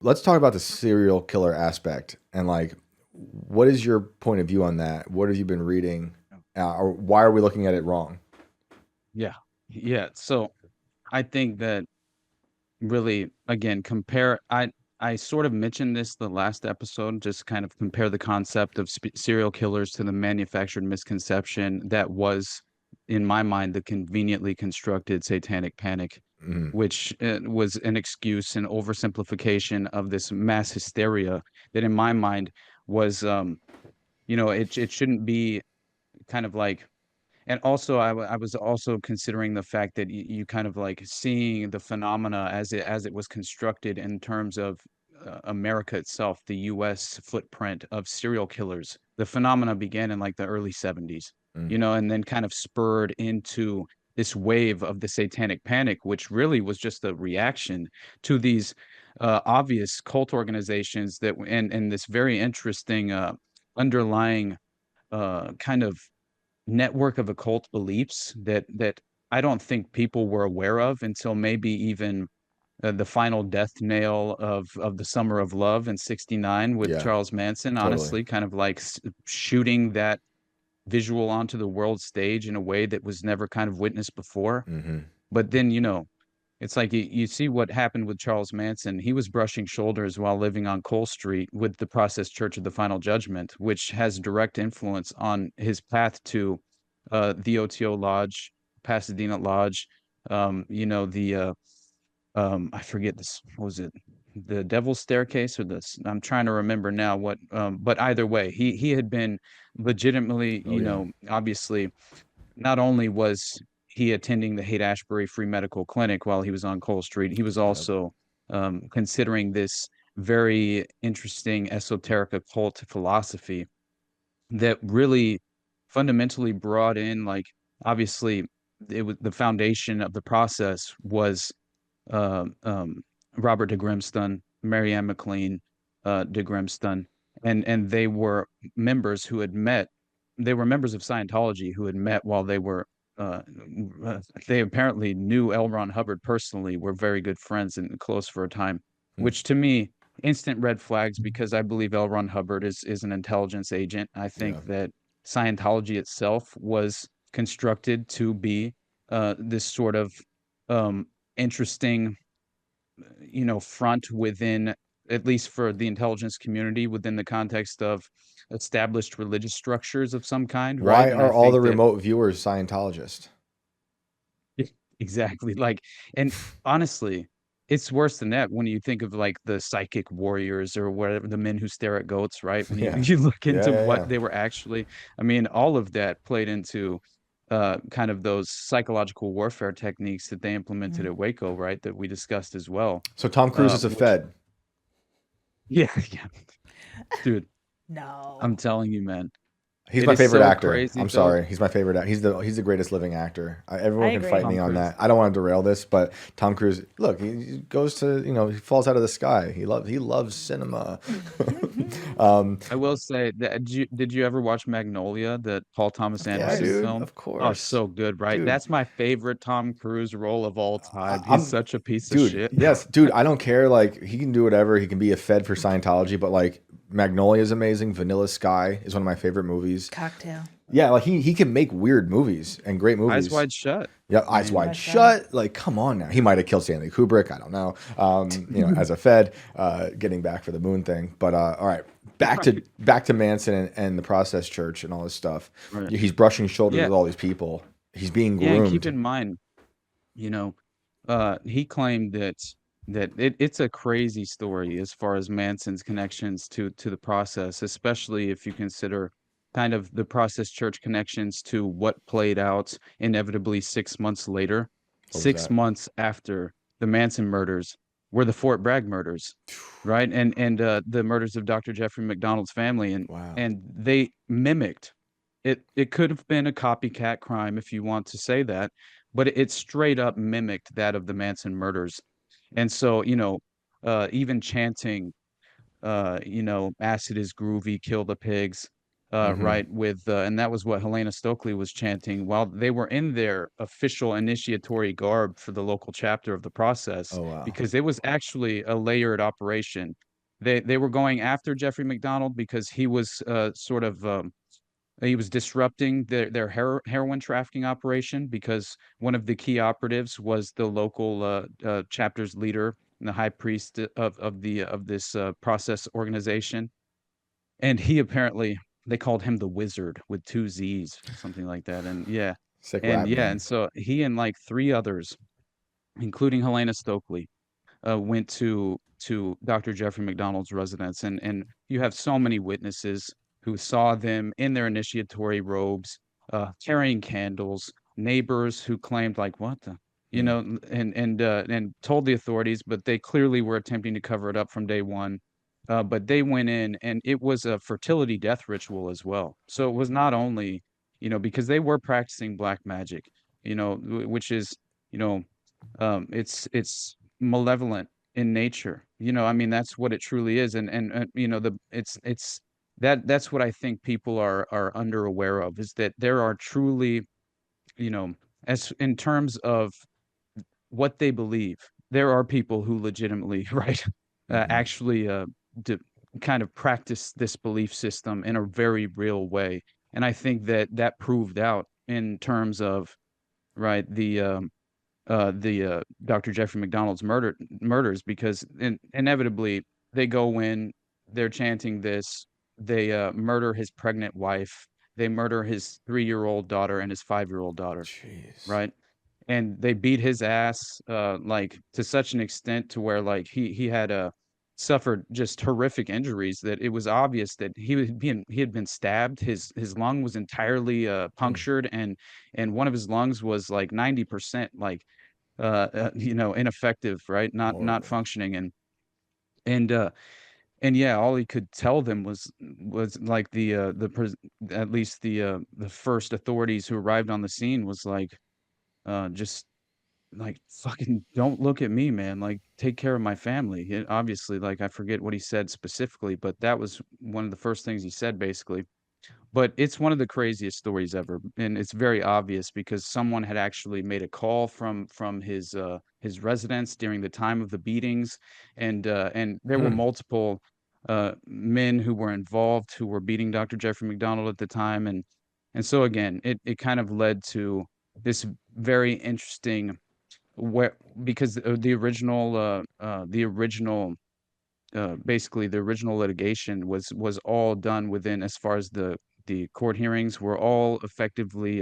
let's talk about the serial killer aspect and like, what is your point of view on that? What have you been reading, or why are we looking at it wrong? Yeah. Yeah. So I think that really, again, I sort of mentioned this the last episode, just kind of compare the concept of serial killers to the manufactured misconception that was, in my mind, the conveniently constructed satanic panic, Mm, which was an excuse and oversimplification of this mass hysteria that, in my mind, was, it shouldn't be kind of like. And also, I was also considering the fact that you kind of like seeing the phenomena as it was constructed in terms of America itself, the U.S. footprint of serial killers. The phenomena began in like the early 70s, mm. and then kind of spurred into this wave of the satanic panic, which really was just a reaction to these obvious cult organizations that, and this very interesting underlying kind of network of occult beliefs that I don't think people were aware of until maybe even the final death nail of the Summer of Love in '69 with Yeah, Charles Manson. totally. Honestly, kind of like shooting that visual onto the world stage in a way that was never kind of witnessed before. Hmm. But then, it's like you see what happened with Charles Manson. He was brushing shoulders while living on Cole Street with the Process Church of the Final Judgment, which has direct influence on his path to the OTO Lodge, Pasadena Lodge. The I forget this. What was it? The Devil's Staircase or this? I'm trying to remember now what. But either way, he had been legitimately, Oh yeah. obviously not only was he attending the Haight-Ashbury Free Medical Clinic while he was on Cole Street, he was Yep. also considering this very interesting esoteric occult philosophy that really fundamentally brought in, like, obviously, it was the foundation of the process was uh, um, Robert de Grimston, Marianne McLean de Grimston, and they were members who had met. They were members of Scientology who had met while they were. Uh, they apparently knew L. Ron Hubbard personally, were very good friends and close for a time, Hmm. which to me, instant red flags because I believe L. Ron Hubbard is an intelligence agent. I Yeah. think that Scientology itself was constructed to be this sort of um, interesting, front within, at least for the intelligence community, within the context of established religious structures of some kind, right? Why And I are all the think that remote viewers Scientologists? exactly, like, and honestly, it's worse than that when you think of like the psychic warriors or whatever, the men who stare at goats, right? When you Yeah. you look Yeah, into yeah, what yeah. they were actually, I mean, all of that played into kind of those psychological warfare techniques that they implemented Mm. at Waco, right? That we discussed as well. So Tom Cruise is a Which Fed. Yeah, yeah, dude, I'm No. telling you, man, He's it my is favorite so actor. crazy I'm though. sorry. He's my favorite. He's the greatest living actor. I Everyone can fight agree. me Tom on Cruise. that. I don't want to derail this, but Tom Cruise. Look, he goes to he falls out of the sky. He loves cinema. um, I will say that did you ever watch Magnolia, that Paul Thomas Of yeah, Anderson course. dude. film? Of Oh, course, so good, right? dude. That's my favorite Tom Cruise role of all time. He's I'm, such a piece of dude. shit. Yes, dude. I don't care. Like he can do whatever. He can be a Fed for Scientology, but like Magnolia is amazing. Vanilla Sky is one of my favorite movies. Cocktail. Yeah, like he can make weird movies and great Eyes movies. Wide Shut. Yeah, I Eyes Eyes mean, Wide wide shut. Shut. Like, come on now. He might have killed Stanley Kubrick. I don't know. As a Fed, getting back for the moon thing. But all right, right, back to Manson and the Process Church and all this stuff. right. He's brushing shoulders Yeah, with all these people. He's being yeah, and keep groomed. in mind, you know, he claimed that it's a crazy story as far as Manson's connections to the process, especially if you consider kind of the process church connections to what played out inevitably 6 months later. What was 6 that? months after the Manson murders were the Fort Bragg murders, right? And the murders of Dr. Jeffrey McDonald's family, and Wow. and they mimicked it. It could have been a copycat crime if you want to say that, but it straight up mimicked that of the Manson murders. And so, even chanting, acid is groovy, kill the pigs. Mm-hmm. right, with and that was what Helena Stokely was chanting while they were in their official initiatory garb for the local chapter of the process, Oh wow. because it was actually a layered operation. They were going after Jeffrey McDonald because he was sort of he was disrupting their heroin trafficking operation, because one of the key operatives was the local chapter's leader and the high priest of this process organization. And he apparently, they called him the Wizard with two Z's, something like that. And yeah, Sick and rap yeah, name. and so he and like three others, including Helena Stokely, went to Dr. Jeffrey McDonald's residence, and you have so many witnesses who saw them in their initiatory robes, carrying candles, neighbors who claimed like, what the, you Mm. know, and told the authorities, but they clearly were attempting to cover it up from day one. But they went in, and it was a fertility death ritual as well. So it was not only, because they were practicing black magic, which is, you know, it's malevolent in nature. I mean, that's what it truly is. And the it's that's what I think people are under aware of, is that there are truly, you know, as in terms of what they believe, there are people who legitimately, right, Mm-hmm. actually d kind of practice this belief system in a very real way. And I think that that proved out in terms of, right, the Dr. Jeffrey McDonald's murders, because inevitably they go in, they're chanting this, they murder his pregnant wife, they murder his 3-year-old daughter and his 5-year-old daughter, Jeez. right? And they beat his ass like to such an extent to where like he had suffered just horrific injuries that it was obvious that he had been stabbed. His lung was entirely Mm. punctured, and one of his lungs was like 90% like ineffective, right? Not Horrible. functioning. And and yeah, all he could tell them was like at least the first authorities who arrived on the scene was like, just like, fucking don't look at me, man, like take care of my family. Obviously, like, I forget what he said specifically, but that was one of the first things he said, basically. But it's one of the craziest stories ever, and it's very obvious because someone had actually made a call from his residence during the time of the beatings, and there were Hmm. multiple men who were involved who were beating Dr. Jeffrey McDonald at the time, and so again, it kind of led to this very interesting, where, because the original basically the original litigation was all done within, as far as the court hearings were all effectively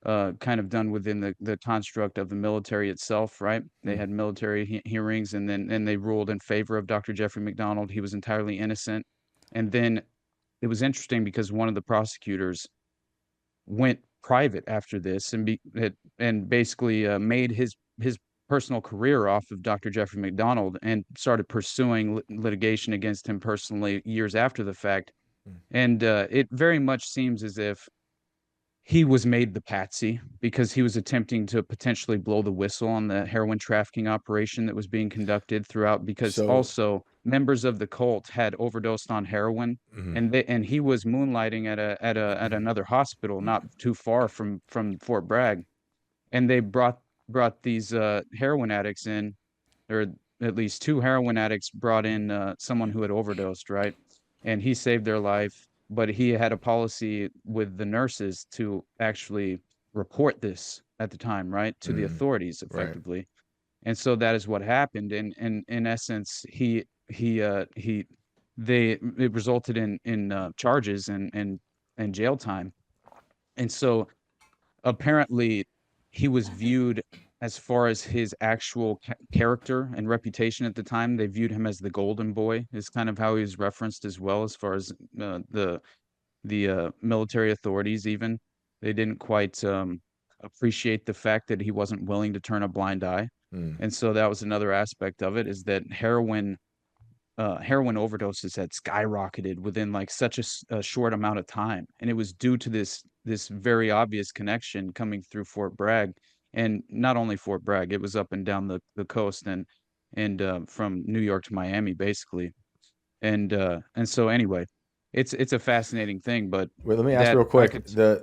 kind of done within the construct of the military itself, right? They Mm. had military hearings, and they ruled in favor of Dr. Jeffrey McDonald. He was entirely innocent. And then it was interesting because one of the prosecutors went private after this, and basically made his personal career off of Dr. Jeffrey McDonald, and started pursuing litigation against him personally years after the fact. Mm. And it very much seems as if he was made the patsy because he was attempting to potentially blow the whistle on the heroin trafficking operation that was being conducted throughout, because So, also members of the cult had overdosed on heroin, mhm. and he was moonlighting at another hospital not too far from Fort Bragg, and they brought these heroin addicts in, or at least two heroin addicts brought in someone who had overdosed, right? And he saved their life, but he had a policy with the nurses to actually report this at the time, right, to the Mm. authorities Right. effectively. And so that is what happened. And in essence, he they it resulted in charges and jail time. And so apparently he was viewed, as far as his actual character and reputation at the time, they viewed him as the golden boy, is kind of how he was referenced as well, as far as the military authorities. Even they didn't quite appreciate the fact that he wasn't willing to turn a blind eye. Mm. And so that was another aspect of it, is that heroin overdoses had skyrocketed within like such a short amount of time, and it was due to this very obvious connection coming through Fort Bragg. And not only Fort Bragg, it was up and down the coast, and from New York to Miami, basically. And so anyway, it's a fascinating thing, but Wait, let me ask that real I could quick.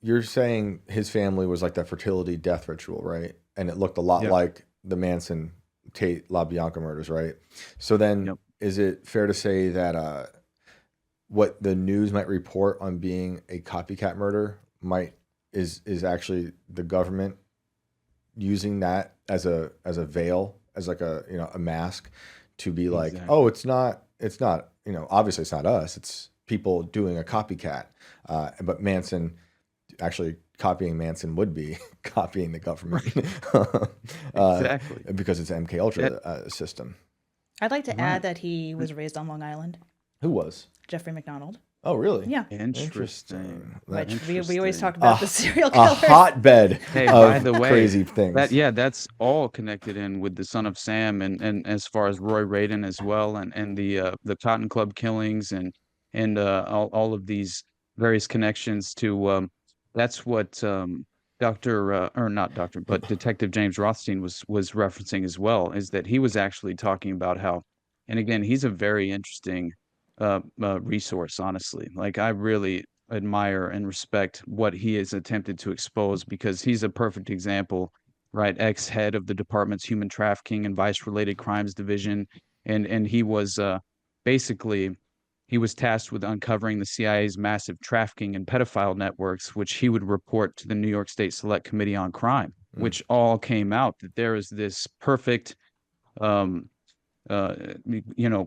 You're saying his family was like that fertility death ritual, right? And it looked a lot Yep, like the Manson Tate LaBianca murders, right? So then, yep. is it fair to say that what the news might report on being a copycat murder might is actually the government using that as a veil, as like a a mask to be like, oh, Exactly. it's not obviously it's not us, it's people doing a copycat, but Manson actually copying Manson would be copying the government, Right. uh, Exactly. because it's MK Ultra That system. I'd like to add right. that he was raised on Long Island. Who was? Jeffrey McDonald. Oh, really? Yeah. Interesting. Interesting. Which we always Interesting. talk A, about the serial a killers. hotbed Hey, by of the way, crazy things. that's all connected in with the Son of Sam, and as far as Roy Radin as well, and the Cotton Club killings, and all of these various connections to that's what Doctor or not Doctor, but Detective James Rothstein was referencing as well, is that he was actually talking about how, and again, he's a very interesting resource, honestly. Like, I really admire and respect what he has attempted to expose, because he's a perfect example, right? Ex-head of the department's human trafficking and vice-related crimes division, and he was basically he was tasked with uncovering the CIA's massive trafficking and pedophile networks, which he would report to the New York State Select Committee on Crime, Mm. which all came out that there is this perfect um, uh,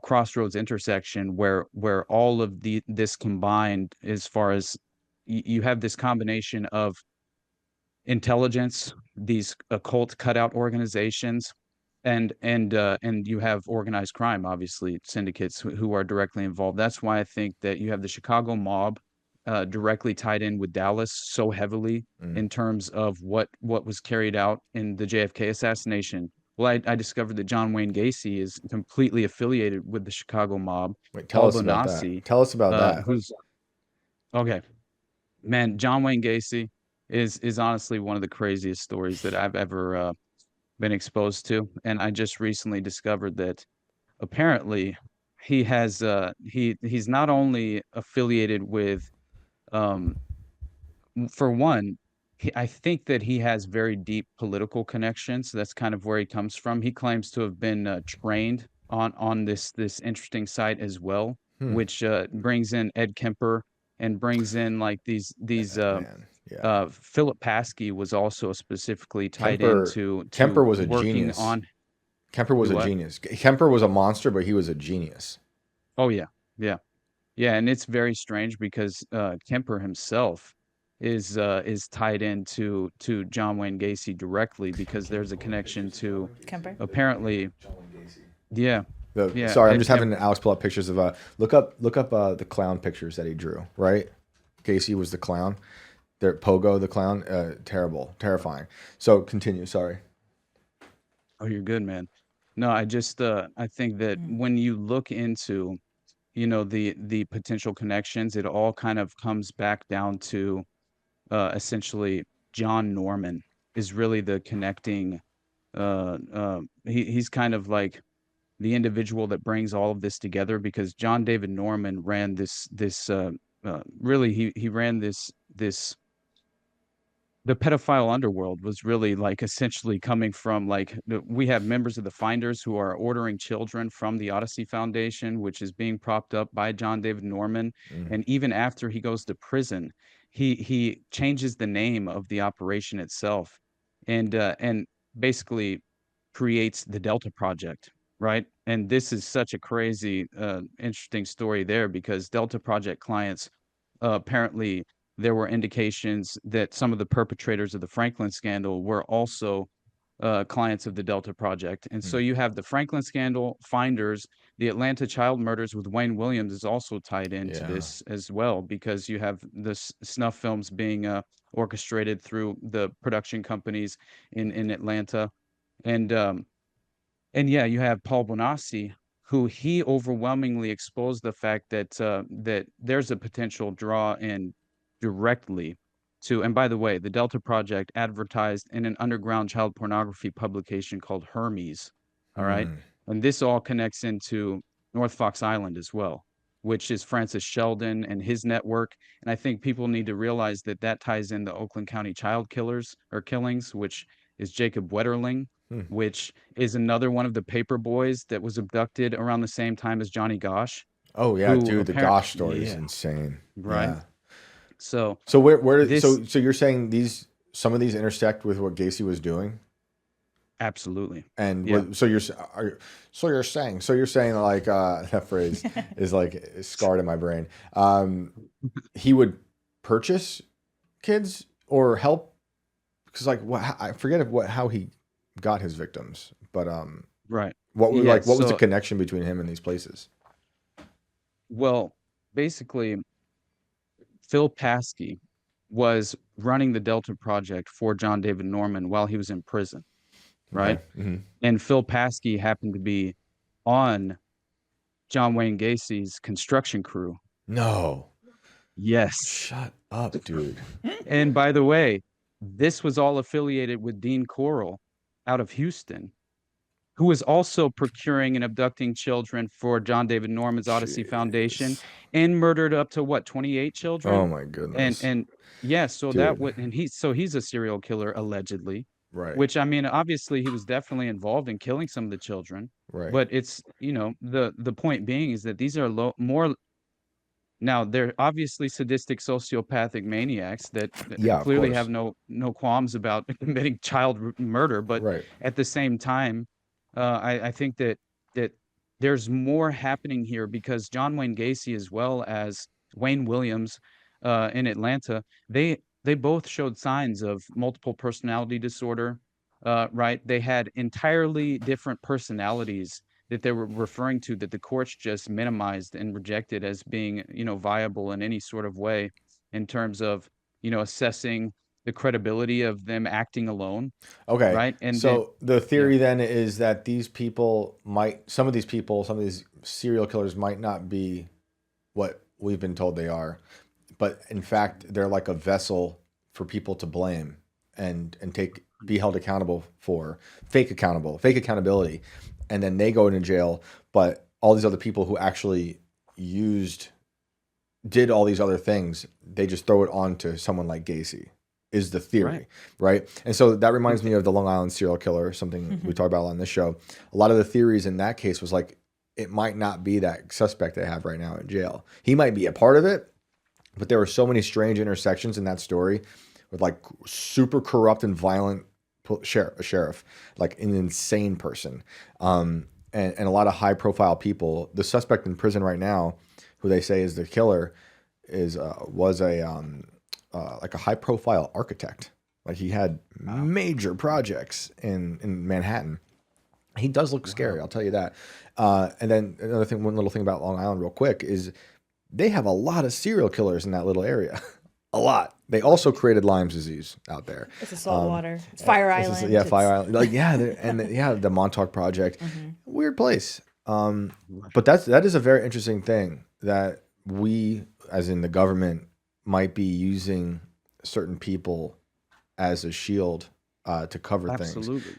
crossroads intersection where all of this combined, as far as you have this combination of intelligence, these occult cutout organizations, and you have organized crime, obviously syndicates who are directly involved. That's why I think that you have the Chicago mob directly tied in with Dallas so heavily Mm. in terms of what was carried out in the JFK assassination. Well, I discovered that John Wayne Gacy is completely affiliated with the Chicago mob. Wait, tell Paul us about that. Bonacci, Tell us about that. who's okay, man, John Wayne Gacy is honestly one of the craziest stories that I've ever been exposed to, and I just recently discovered that apparently he's not only affiliated with um for one, I think that he has very deep political connections. That's kind of where he comes from. He claims to have been trained on this interesting site as well, Hmm. which brings in Ed Kemper and brings in like these Man, yeah. Philip Paskey was also specifically tied Kemper into Kemper was a working genius. on Kemper was do a what? genius. Kemper was a monster, but he was a genius. Oh yeah, yeah. Yeah, and it's very strange because Kemper himself is tied into to John Wayne Gacy directly, because there's a connection to Kemper. apparently, yeah, yeah, Sorry, I'm Ed just having Kemper. Alex pull up pictures of look up the clown pictures that he drew. Right, Casey was the clown. There, Pogo the clown. Terrible, terrifying. So continue. Sorry. Oh, you're good, man. No, I think that Mm. when you look into, the potential connections, it all kind of comes back down to essentially John Norman is really the connecting he's kind of like the individual that brings all of this together, because John David Norman ran this really he ran this the pedophile underworld was really like essentially coming from like we have members of the Finders who are ordering children from the Odyssey Foundation, which is being propped up by John David Norman. Mm. And even after he goes to prison, he changes the name of the operation itself, and basically creates the Delta Project, right? And this is such a crazy, interesting story there, because Delta Project clients apparently there were indications that some of the perpetrators of the Franklin scandal were also clients of the Delta Project. And so Mm. you have the Franklin scandal, Finders, the Atlanta child murders with Wayne Williams is also tied into Yeah. this as well, because you have the snuff films being orchestrated through the production companies in Atlanta. And and yeah, you have Paul Bonacci, who he overwhelmingly exposed the fact that that there's a potential draw in directly to. And by the way, the Delta Project advertised in an underground child pornography publication called Hermes. All right, Hmm. and this all connects into North Fox Island as well. which is Francis Sheldon and his network. And I think people need to realize that that ties in the Oakland County child killers or killings, which is Jacob Wetterling, Hmm. which is another one of the paper boys that was abducted around the same time as Johnny Gosh, Oh yeah, who dude, the Gosh apparently, story is yeah, insane. right. Yeah. So So where this so you're saying some of these intersect with what Gacy was doing? absolutely, And yeah, so you're saying like that phrase is like scarred in my brain. He would purchase kids or help because like I forget how he got his victims, but right, what were yeah. what was the So connection between him and these places? well, basically, Phil Paskey was running the Delta Project for John David Norman while he was in prison, Okay. right? And Phil Paskey happened to be on John Wayne Gacy's construction crew. No, Yes. shut up, dude. And by the way, this was all affiliated with Dean Corll out of Houston, who was also procuring and abducting children for John David Norman's Odyssey Foundation Jeez. and murdered up to what, 28 Oh children? my And goodness, and yeah, so that dude. would and he's a serial killer allegedly, Right. which I mean, obviously he was definitely involved in killing some of the children, Right. but it's, the point being is that these are more now they're obviously sadistic sociopathic maniacs that Yeah, of clearly have course. no qualms about committing child murder, but Right. at the same time, I think that there's more happening here because John Wayne Gacy as well as Wayne Williams in Atlanta, they both showed signs of multiple personality disorder, right? They had entirely different personalities that they were referring to that the courts just minimized and rejected as being, viable in any sort of way in terms of, assessing the credibility of them acting alone, Okay. right? And then, So the yeah, theory then is that some of these serial killers might not be what we've been told they are, but in fact, they're like a vessel for people to blame and be held accountable for fake accountability. And then they go into jail, but all these other people who actually did all these other things, they just throw it on to someone like Gacy, is the right. theory, right? And so that reminds me of the Long Island serial killer, something we talked about on this show. A lot of the theories in that case was like, it might not be that suspect they have right now in jail. He might be a part of it, but there were so many strange intersections in that story with like super corrupt and violent a sheriff, like an insane person, and a lot of high profile people. The suspect in prison right now, who they say is the killer, was like a high profile architect. Like he had Wow. major projects in Manhattan. He does look scary, Wow. I'll tell you that. And then one little thing about Long Island, real quick, is they have a lot of serial killers in that little area. A lot. They also created Lyme's disease out there. It's a salt water. It's Fire Island. Yeah, Fire Island. Like the Montauk Project. Mm-hmm. Weird place. But that is a very interesting thing that we, as in the government, might be using certain people as a shield to cover things. Absolutely.